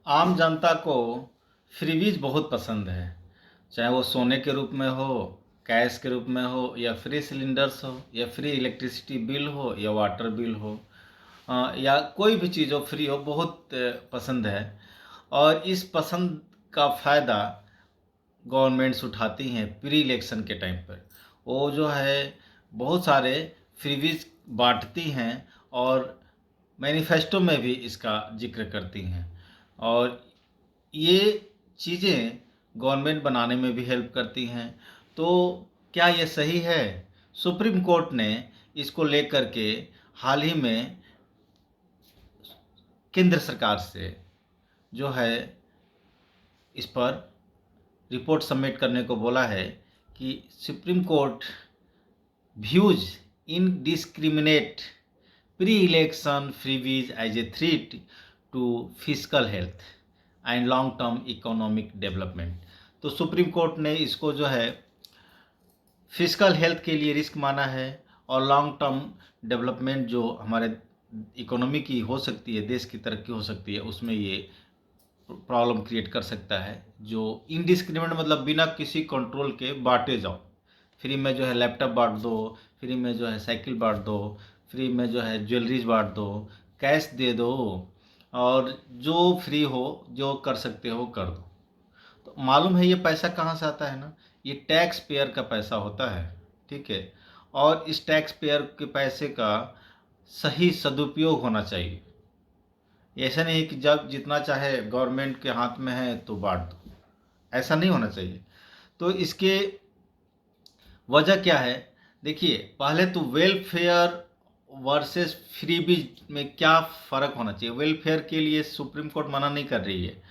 आम जनता को फ्रीबीज बहुत पसंद है। चाहे वो सोने के रूप में हो, कैश के रूप में हो, या फ्री सिलेंडर्स हो, या फ्री इलेक्ट्रिसिटी बिल हो, या वाटर बिल हो, या कोई भी चीज़ हो, फ्री हो, बहुत पसंद है। और इस पसंद का फ़ायदा गवर्नमेंट्स उठाती हैं प्री इलेक्शन के टाइम पर। वो जो है बहुत सारे फ्रीबीज बांटती हैं और मैनिफेस्टो में भी इसका जिक्र करती हैं। और ये चीज़ें गवर्नमेंट बनाने में भी हेल्प करती हैं। तो क्या ये सही है? सुप्रीम कोर्ट ने इसको लेकर के हाल ही में केंद्र सरकार से जो है इस पर रिपोर्ट सबमिट करने को बोला है कि Supreme Court views indiscriminate pre election freebies as a threat to physical health and long term economic development. तो सुप्रीम कोर्ट ने इसको जो है फिजिकल हेल्थ के लिए रिस्क माना है, और लॉन्ग टर्म डेवलपमेंट जो हमारे इकोनॉमी की हो सकती है, देश की तरक्की हो सकती है, उसमें ये प्रॉब्लम क्रिएट कर सकता है। जो इनडिस्क्रिमिनेट मतलब बिना किसी कंट्रोल के बांटे जाओ। फ्री में जो है लैपटॉप बांट दो, फ्री में जो है साइकिल बांट दो, फ्री में जो है ज्वेलरीज बांट दो, कैश दे दो, और जो फ्री हो जो कर सकते हो कर दो। तो मालूम है ये पैसा कहाँ से आता है ना? ये टैक्स पेयर का पैसा होता है, ठीक है। और इस टैक्स पेयर के पैसे का सही सदुपयोग होना चाहिए। ऐसा नहीं है कि जब जितना चाहे गवर्नमेंट के हाथ में है तो बांट दो, ऐसा नहीं होना चाहिए। तो इसके वजह क्या है? देखिए, पहले तो वेलफेयर वर्सेस फ्रीबीज में क्या फ़र्क होना चाहिए। वेलफेयर के लिए सुप्रीम कोर्ट मना नहीं कर रही है।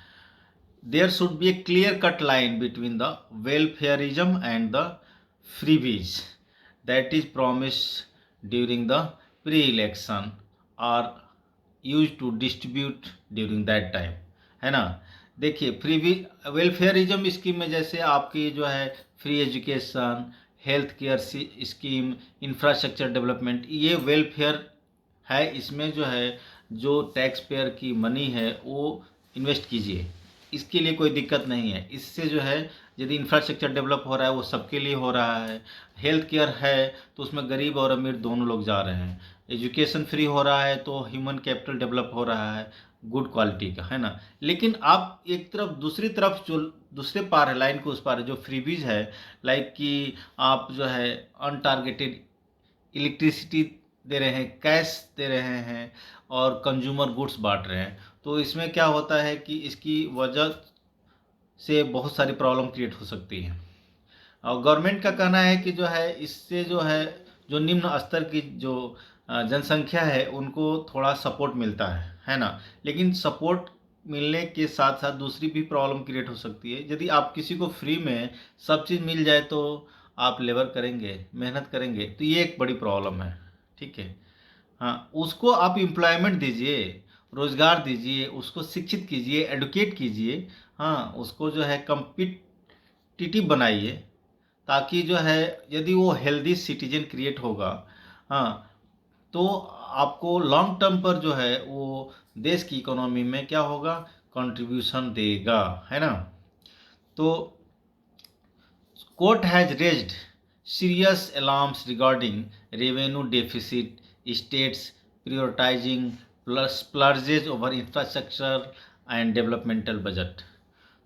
There should be a clear cut line between the welfarism and the freebies that is promised during the pre-election are used to distribute during that time, है ना। देखिए, फ्री वेलफेयरिज्म स्कीम में जैसे आपकी जो है free education, health care scheme, infrastructure development, ये welfare है। इसमें जो है जो टैक्स पेयर की मनी है वो इन्वेस्ट कीजिए, इसके लिए कोई दिक्कत नहीं है। इससे जो है यदि इंफ्रास्ट्रक्चर डेवलप हो रहा है वो सबके लिए हो रहा है। हेल्थ केयर है तो उसमें गरीब और अमीर दोनों लोग जा रहे हैं। एजुकेशन फ्री हो रहा है तो ह्यूमन कैपिटल डेवलप हो रहा है, गुड क्वालिटी का, है ना। लेकिन आप एक तरफ दूसरी तरफ जो दूसरे पार है, लाइन को उस पार है, जो फ्रीबीज है, लाइक कि आप जो है अनटारगेटेड इलेक्ट्रिसिटी दे रहे हैं, कैश दे रहे हैं, और कंज्यूमर गुड्स बांट रहे हैं। तो इसमें क्या होता है कि इसकी वजह से बहुत सारी प्रॉब्लम क्रिएट हो सकती है। और गवर्नमेंट का कहना है कि जो है इससे जो है जो निम्न स्तर की जो जनसंख्या है उनको थोड़ा सपोर्ट मिलता है ना। लेकिन सपोर्ट मिलने के साथ साथ दूसरी भी प्रॉब्लम क्रिएट हो सकती है। यदि आप किसी को फ्री में सब चीज़ मिल जाए तो आप लेबर करेंगे, मेहनत करेंगे, तो ये एक बड़ी प्रॉब्लम है, ठीक है। हाँ, उसको आप एम्प्लॉयमेंट दीजिए, रोज़गार दीजिए, उसको शिक्षित कीजिए, एडुकेट कीजिए। हाँ, उसको जो है कम्पिटिटिव बनाइए, ताकि जो है यदि वो हेल्दी सिटीजन क्रिएट होगा, हाँ, तो आपको लॉन्ग टर्म पर जो है वो देश की इकोनॉमी में क्या होगा, कंट्रीब्यूशन देगा, है ना। तो court has raised serious alarms regarding revenue deficit, states prioritizing plus splurges over infrastructure and developmental budget।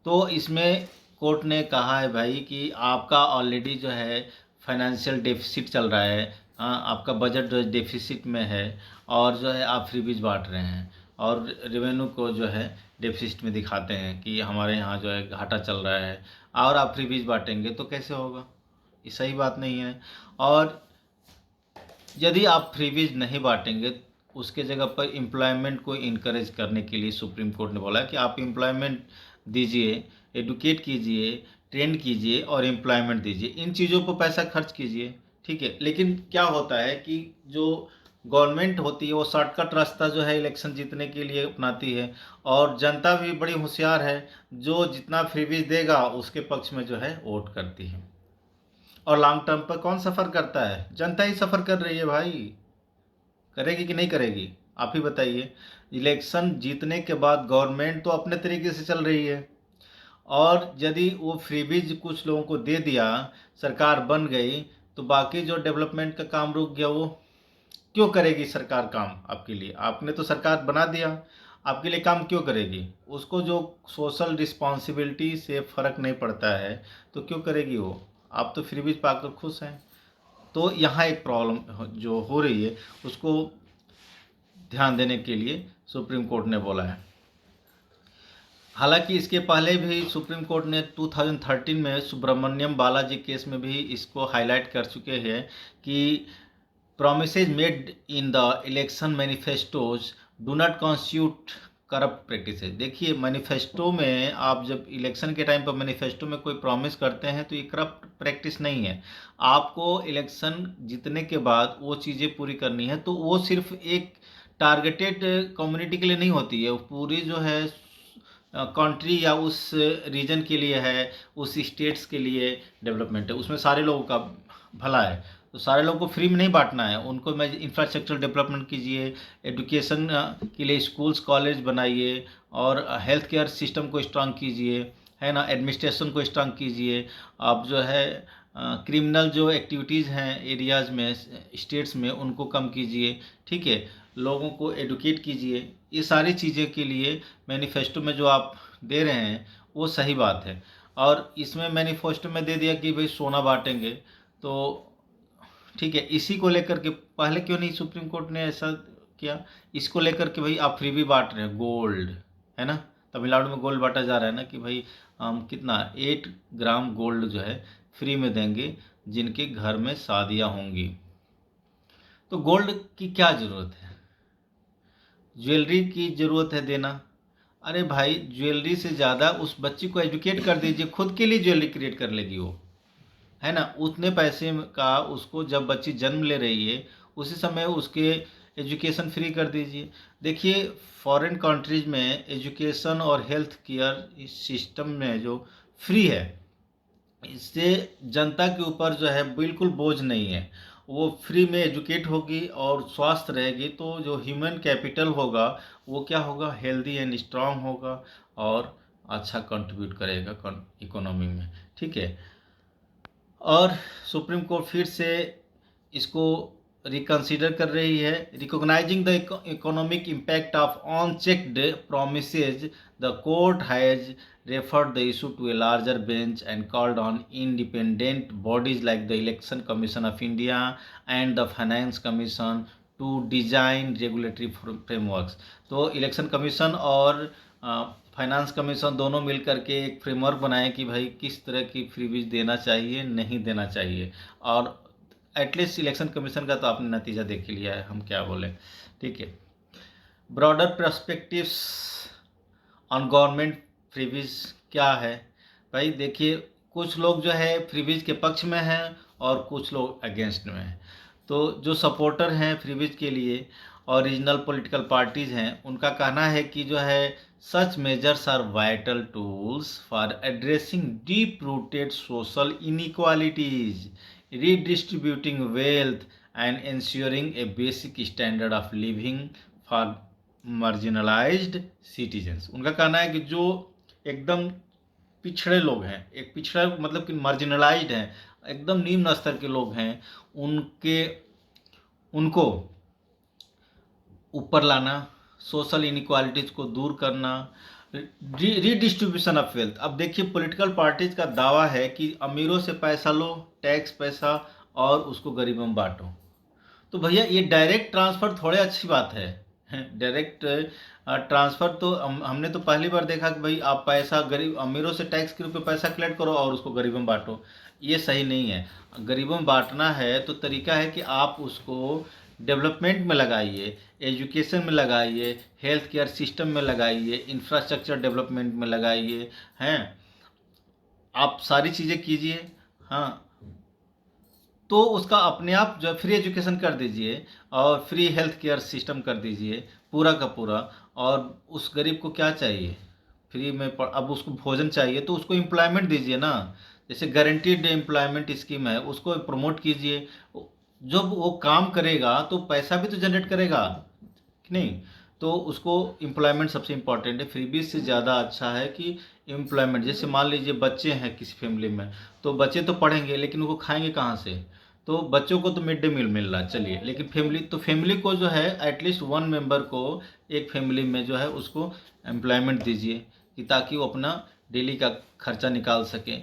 तो इसमें कोर्ट ने कहा है भाई कि आपका ऑलरेडी जो है फाइनेंशियल डेफिसिट चल रहा है। हाँ, आपका बजट जो है डेफिसिट में है, और जो है आप फ्रीबीज बांट रहे हैं, और रेवेन्यू को जो है डेफिसिट में दिखाते हैं कि हमारे यहाँ जो है घाटा चल रहा है, और आप फ्रीबीज बांटेंगे तो कैसे होगा? ये सही बात नहीं है। और यदि आप फ्रीबीज नहीं बांटेंगे, उसके जगह पर एम्प्लॉयमेंट को इनकरेज करने के लिए सुप्रीम कोर्ट ने बोला कि आप एम्प्लॉयमेंट दीजिए, एडुकेट कीजिए, ट्रेन कीजिए और एम्प्लॉयमेंट दीजिए, इन चीज़ों पर पैसा खर्च कीजिए, ठीक है। लेकिन क्या होता है कि जो गवर्नमेंट होती है वो शॉर्टकट रास्ता जो है इलेक्शन जीतने के लिए अपनाती है, और जनता भी बड़ी होशियार है, जो जितना फ्रीबीज देगा उसके पक्ष में जो है वोट करती है। और लॉन्ग टर्म पर कौन सफ़र करता है? जनता ही सफ़र कर रही है भाई। करेगी कि नहीं करेगी? आप ही बताइए। इलेक्शन जीतने के बाद गवर्नमेंट तो अपने तरीके से चल रही है, और यदि वो फ्रीबीज कुछ लोगों को दे दिया, सरकार बन गई, तो बाकी जो डेवलपमेंट का काम रुक गया वो क्यों करेगी सरकार काम आपके लिए? आपने तो सरकार बना दिया, आपके लिए काम क्यों करेगी? उसको जो सोशल रिस्पॉन्सिबिलिटी से फ़र्क नहीं पड़ता है तो क्यों करेगी वो? आप तो फ्रीबीज पाकर खुश हैं। तो यहाँ एक प्रॉब्लम जो हो रही है उसको ध्यान देने के लिए सुप्रीम कोर्ट ने बोला है। हालांकि इसके पहले भी सुप्रीम कोर्ट ने 2013 में सुब्रमण्यम बालाजी केस में भी इसको हाईलाइट कर चुके हैं कि promises made in the election manifestos do not constitute corrupt practices. देखिए, मैनिफेस्टो में आप जब इलेक्शन के टाइम पर मैनिफेस्टो में कोई प्रॉमिस करते हैं तो ये करप्ट प्रैक्टिस नहीं है। आपको इलेक्शन जीतने के बाद वो चीज़ें पूरी करनी है, तो वो सिर्फ एक टारगेटेड कम्युनिटी के लिए नहीं होती है, वो पूरी जो है कंट्री या उस रीजन के लिए है, उस स्टेट्स के लिए डेवलपमेंट है, उसमें सारे लोगों का भला है। तो सारे लोगों को फ्री में नहीं बांटना है, उनको मैं इंफ्रास्ट्रक्चर डेवलपमेंट कीजिए, एजुकेशन के लिए स्कूल्स कॉलेज बनाइए, और हेल्थ केयर सिस्टम को स्ट्रांग कीजिए, है ना, एडमिनिस्ट्रेशन को स्ट्रांग कीजिए। आप जो है क्रिमिनल जो एक्टिविटीज़ हैं एरियाज़ में, स्टेट्स में, उनको कम कीजिए, ठीक है, लोगों को एडुकेट कीजिए। ये सारी चीज़ें के लिए मैनिफेस्टो में जो आप दे रहे हैं वो सही बात है। और इसमें मैनिफेस्टो में दे दिया कि भाई सोना बांटेंगे, तो ठीक है, इसी को लेकर के पहले क्यों नहीं सुप्रीम कोर्ट ने ऐसा किया? इसको लेकर के भाई आप फ्री भी बांट रहे हैं गोल्ड, है ना, तमिलनाडु में गोल्ड बांटा जा रहा है ना कि भाई हम कितना 8 ग्राम गोल्ड जो है फ्री में देंगे जिनके घर में शादियां होंगी। तो गोल्ड की क्या ज़रूरत है? ज्वेलरी की ज़रूरत है देना। अरे भाई, ज्वेलरी से ज़्यादा उस बच्ची को एजुकेट कर दीजिए, खुद के लिए ज्वेलरी क्रिएट कर लेगी वो, है ना। उतने पैसे का उसको जब बच्ची जन्म ले रही है उसी समय उसके एजुकेशन फ्री कर दीजिए। देखिए, फॉरेन कंट्रीज में एजुकेशन और हेल्थ केयर सिस्टम में जो फ्री है, इससे जनता के ऊपर जो है बिल्कुल बोझ नहीं है। वो फ्री में एजुकेट होगी और स्वस्थ रहेगी, तो जो ह्यूमन कैपिटल होगा वो क्या होगा, हेल्दी एंड स्ट्रांग होगा, और अच्छा कंट्रीब्यूट करेगा इकोनॉमी में, ठीक है। और सुप्रीम कोर्ट फिर से इसको रिकंसीडर कर रही है। Recognising the economic impact of unchecked promises, the court has referred the issue to a larger bench and called on independent bodies like the Election Commission of India and the Finance Commission to design regulatory frameworks। तो election commission और finance commission दोनों मिलकर के एक framework बनाए कि भाई किस तरह की फ्रीबीज देना चाहिए, नहीं देना चाहिए। और एटलीस्ट इलेक्शन कमीशन का तो आपने नतीजा देख लिया है, हम क्या बोलें, ठीक है। Broader perspectives on government freebies क्या है? भाई देखिए, कुछ लोग जो है फ्रीबीज के पक्ष में हैं और कुछ लोग अगेंस्ट में हैं। तो जो सपोर्टर हैं फ्रीबीज के लिए और रीजनल पॉलिटिकल पार्टीज़ हैं, उनका कहना है कि जो है such measures are vital tools for addressing deep rooted social inequalities, redistributing wealth and ensuring a basic standard of living for marginalised citizens. उनका कहना है कि जो एकदम पिछड़े लोग हैं, एक पिछड़ा मतलब कि मार्जिनलाइज्ड हैं, एकदम निम्न स्तर के लोग हैं, उनको ऊपर लाना, सोशल इनइक्वालिटीज़ को दूर करना, रीडिस्ट्रीब्यूशन ऑफ वेल्थ। अब देखिए, पॉलिटिकल पार्टीज का दावा है कि अमीरों से पैसा लो, टैक्स पैसा, और उसको गरीबों में बांटो। तो भैया ये डायरेक्ट ट्रांसफ़र थोड़े अच्छी बात है। डायरेक्ट ट्रांसफ़र तो हमने तो पहली बार देखा कि भाई आप पैसा गरीब अमीरों से टैक्स के रूप में पैसा कलेक्ट करो और उसको गरीबों में बांटो। ये सही नहीं है। गरीबों में बांटना है तो तरीका है कि आप उसको डेवलपमेंट में लगाइए, एजुकेशन में लगाइए, हेल्थ केयर सिस्टम में लगाइए, इंफ्रास्ट्रक्चर डेवलपमेंट में लगाइए, हैं, आप सारी चीज़ें कीजिए। हाँ, तो उसका अपने आप जो फ्री एजुकेशन कर दीजिए और फ्री हेल्थ केयर सिस्टम कर दीजिए पूरा का पूरा। और उस गरीब को क्या चाहिए? फ्री में अब उसको भोजन चाहिए तो उसको एम्प्लॉयमेंट दीजिए ना। जैसे गारंटीड एम्प्लॉयमेंट स्कीम है, उसको प्रमोट कीजिए। जब वो काम करेगा तो पैसा भी तो जनरेट करेगा। कि नहीं। तो उसको एम्प्लॉयमेंट सबसे इम्पॉर्टेंट है। फ्रीबी से ज़्यादा अच्छा है कि एम्प्लॉयमेंट। जैसे मान लीजिए बच्चे हैं किसी फैमिली में, तो बच्चे तो पढ़ेंगे लेकिन वो खाएंगे कहाँ से? तो बच्चों को तो मिड डे मील मिल रहा है, चलिए, लेकिन फैमिली को जो है एटलीस्ट वन मेंबर को एक फैमिली में जो है उसको एम्प्लॉयमेंट दीजिए कि ताकि वो अपना डेली का खर्चा निकाल सके।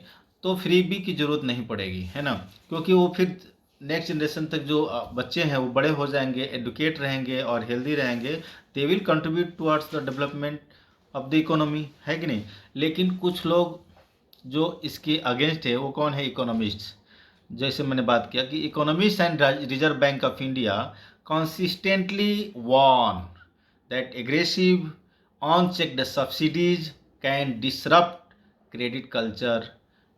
तो फ्रीबी की ज़रूरत नहीं पड़ेगी, है ना, क्योंकि वो फिर नेक्स्ट जनरेशन तक जो बच्चे हैं वो बड़े हो जाएंगे, एडुकेट रहेंगे और हेल्दी रहेंगे। They will contribute towards the development of the economy, है कि नहीं। लेकिन कुछ लोग जो इसके अगेंस्ट है वो कौन है? इकोनॉमिस्ट। जैसे मैंने बात किया कि economist and reserve bank of India consistently warn that aggressive unchecked subsidies can disrupt credit culture,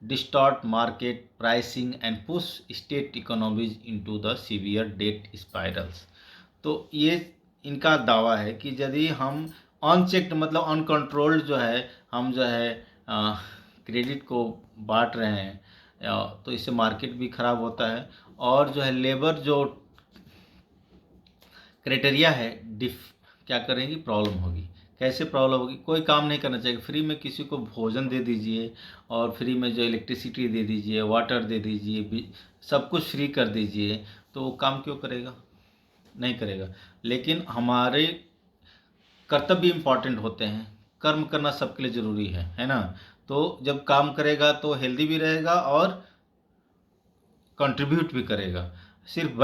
distort market pricing and push state economies into the severe debt spirals। तो ये इनका दावा है कि यदि हम अनचेक्ड मतलब अनकंट्रोल्ड जो है हम जो है क्रेडिट को बांट रहे हैं, तो इससे मार्केट भी ख़राब होता है और जो है लेबर जो क्राइटेरिया है डिफ क्या करेंगी, प्रॉब्लम होगी। कैसे प्रॉब्लम होगी? कोई काम नहीं करना चाहिए, फ्री में किसी को भोजन दे दीजिए और फ्री में जो इलेक्ट्रिसिटी दे दीजिए, वाटर दे दीजिए, सब कुछ फ्री कर दीजिए, तो वो काम क्यों करेगा? नहीं करेगा। लेकिन हमारे कर्तव्य इम्पॉर्टेंट होते हैं, कर्म करना सबके लिए ज़रूरी है ना। तो जब काम करेगा तो हेल्दी भी रहेगा और कंट्रीब्यूट भी करेगा। सिर्फ